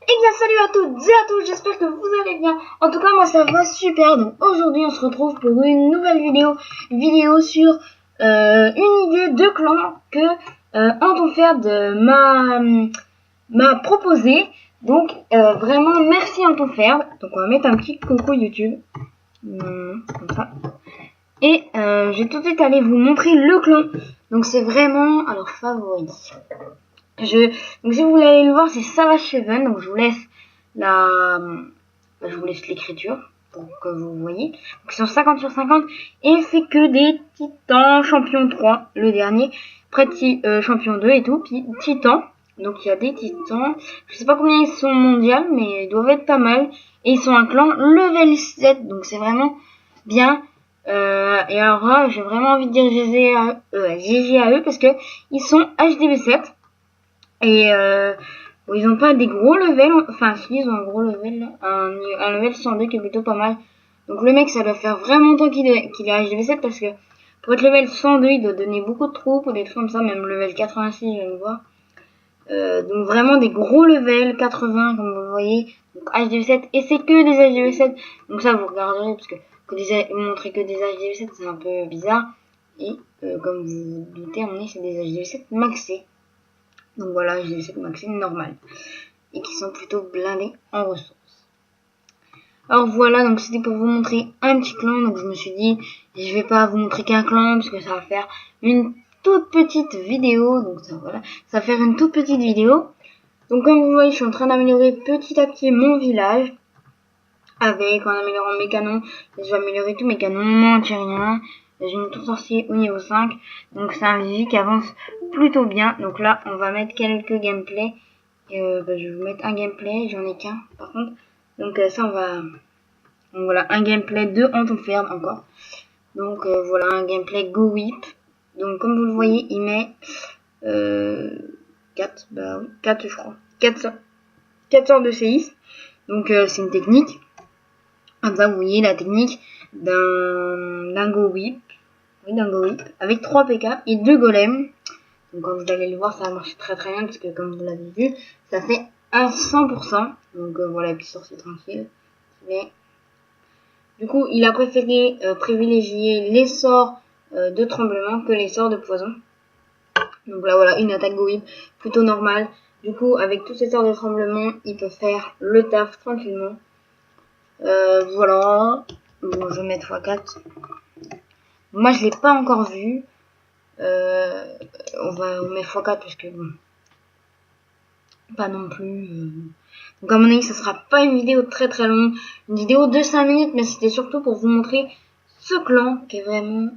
Eh bien salut à toutes et à tous, j'espère que vous allez bien. En tout cas moi ça va super. Donc aujourd'hui on se retrouve pour une nouvelle vidéo sur une idée de clan que Antonferb m'a proposé. Donc vraiment merci Antonferb. Donc on va mettre un petit coucou YouTube. Comme ça. Et je vais tout de suite aller vous montrer le clan. Donc c'est vraiment alors favori. Donc si vous voulez aller le voir, c'est Savage Seven. Donc je vous laisse l'écriture pour que vous voyez. Donc ils sont 50 sur 50 et c'est que des titans champion 3, le dernier, champion 2 et tout, puis titan. Donc il y a des titans, je sais pas combien ils sont mondiaux, mais ils doivent être pas mal. Et ils sont un clan level 7, donc c'est vraiment bien. Et alors là, j'ai vraiment envie de dire GG à eux parce que ils sont HDB 7. Et bon, ils ont pas des gros levels, enfin si ils ont un gros level, un level 102 qui est plutôt pas mal. Donc le mec ça doit faire vraiment longtemps qu'il est HDV7 parce que pour être level 102 il doit donner beaucoup de troupes ou des trucs comme ça, même level 86 je viens de voir. Donc vraiment des gros levels, 80 comme vous le voyez, donc HDV7 et c'est que des HDV7, donc ça vous regarderez parce que montrer que des HDV7 c'est un peu bizarre et comme vous vous doutez à mon avis c'est des HDV7 maxés. Donc voilà, j'ai cette maxime normale. Et qui sont plutôt blindés en ressources. Alors voilà, donc c'était pour vous montrer un petit clan. Donc je me suis dit, je vais pas vous montrer qu'un clan, parce que ça va faire une toute petite vidéo. Donc ça, voilà, ça va faire une toute petite vidéo. Donc comme vous voyez, je suis en train d'améliorer petit à petit mon village. En améliorant mes canons. Je vais améliorer tous mes canons, mon anti-rien. J'ai mis tout sorcier au niveau 5. Donc c'est un Vivi qui avance plutôt bien. Donc là, on va mettre quelques gameplays. Je vais vous mettre un gameplay. J'en ai qu'un par contre. Donc ça, on va... Donc voilà, un gameplay de Antonferb encore. Donc voilà, un gameplay Go Whip. Donc comme vous le voyez, il met 4, bah oui, 4 je crois. 4 sorts de séisme. Donc c'est une technique. Comme ça, vous voyez la technique d'un Go Whip. Oui, d'un Go Whip. Avec 3 PK et 2 golems. Donc, quand vous allez le voir, ça va marcher très très bien. Parce que, comme vous l'avez vu, ça fait un 100%. Donc, voilà, petit sorcier tranquille. Mais, du coup, il a préféré privilégier les sorts de tremblement que les sorts de poison. Donc là, voilà, une attaque Go Whip plutôt normale. Du coup, avec tous ces sorts de tremblement, il peut faire le taf tranquillement. Voilà. Bon, je vais mettre x4. Moi, je l'ai pas encore vu. On va mettre x4 parce que bon, pas non plus. Donc à mon avis, ça sera pas une vidéo très très longue, une vidéo de 5 minutes, mais c'était surtout pour vous montrer ce clan qui est vraiment.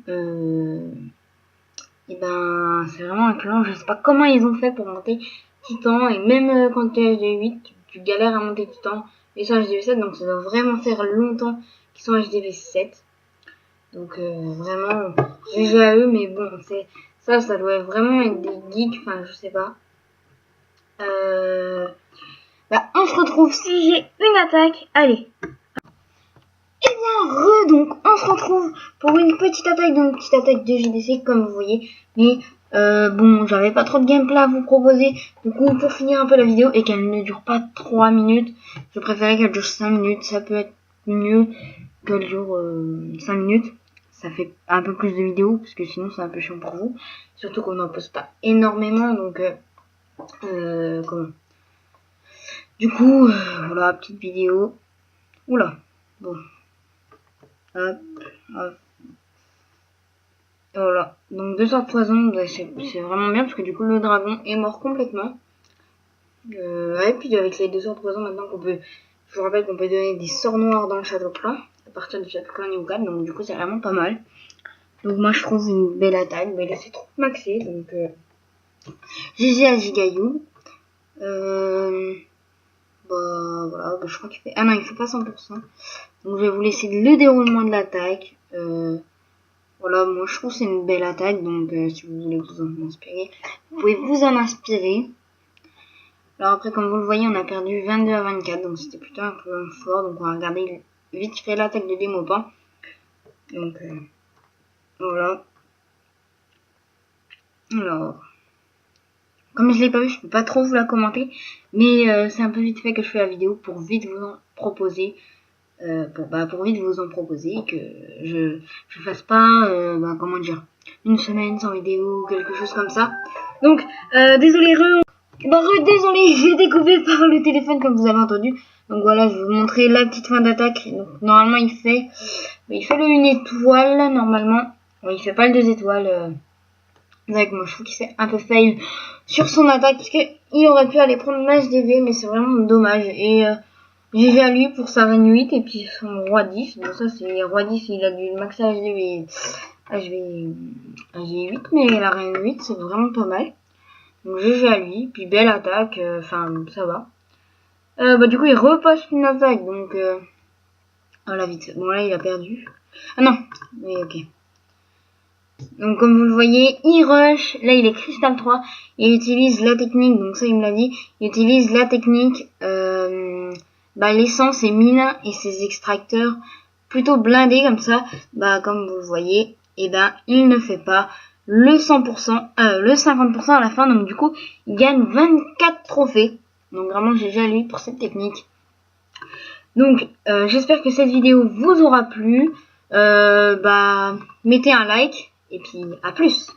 Et ben, c'est vraiment un clan. Je sais pas comment ils ont fait pour monter Titan et même quand tu es HDV8, tu galères à monter Titan. Ils sont HDV7, donc ça doit vraiment faire longtemps qu'ils sont HDV7. Donc vraiment, GG à eux, mais bon, ça doit vraiment être des geeks, enfin je sais pas. On se retrouve si j'ai une attaque, allez. Et bien donc on se retrouve pour une petite attaque, donc petite attaque de JDC comme vous voyez. Mais bon, j'avais pas trop de gameplay à vous proposer, du coup pour finir un peu la vidéo et qu'elle ne dure pas 3 minutes, je préférais qu'elle dure 5 minutes, ça peut être mieux qu'elle dure 5 minutes. Ça fait un peu plus de vidéos, parce que sinon c'est un peu chiant pour vous. Surtout qu'on n'en poste pas énormément, donc comment. Du coup, voilà, petite vidéo. Oula, bon. Hop, hop. Voilà, donc 2 sorts de poison, c'est vraiment bien, parce que du coup le dragon est mort complètement. Ouais, puis avec les 2 sorts de poison maintenant qu'on peut, je vous rappelle qu'on peut donner des sorts noirs dans le château clan, à partir du château clan niveau 4, donc du coup c'est vraiment pas mal. Donc moi je trouve une belle attaque, mais là c'est trop maxé, donc GG à Gigaïou. Voilà, je crois qu'il fait... Ah non, il fait pas 100%. Donc je vais vous laisser le déroulement de l'attaque. Voilà, moi je trouve que c'est une belle attaque, donc si vous voulez vous en inspirer, vous pouvez vous en inspirer. Alors après, comme vous le voyez, on a perdu 22 à 24, donc c'était plutôt un peu fort. Donc on va regarder vite fait l'attaque de Demopan. Donc voilà. Alors, Comme je l'ai pas vu, je peux pas trop vous la commenter. Mais c'est un peu vite fait que je fais la vidéo pour vite vous en proposer. Pour vite vous en proposer. Que je fasse pas, comment dire, une semaine sans vidéo ou quelque chose comme ça. Donc, désolé, désolé, j'ai découvert par le téléphone comme vous avez entendu. Donc voilà, je vais vous montrer la petite fin d'attaque. Donc normalement il fait le 1 étoile normalement. Bon, il fait pas le 2 étoiles. Avec moi je trouve qu'il fait un peu fail sur son attaque parce qu'il aurait pu aller prendre l'HDV, mais c'est vraiment dommage. Et GG à lui pour sa reine 8 et puis son roi 10. Bon ça c'est roi 10, il a du max HDV HG8, mais la reine 8 c'est vraiment pas mal. Donc GG à lui, puis belle attaque, enfin ça va. Du coup il repasse une attaque, donc voilà vite. Bon là il a perdu. Ah non, oui ok. Donc comme vous le voyez, il rush, là il est cristal 3, il utilise la technique, donc ça il me l'a dit, il utilise la technique, l'essence et mine et ses extracteurs plutôt blindés comme ça, comme vous le voyez, et il ne fait pas le 100%, le 50% à la fin, donc du coup il gagne 24 trophées, donc vraiment j'ai déjà lu pour cette technique. Donc j'espère que cette vidéo vous aura plu, mettez un like. Et puis, à plus!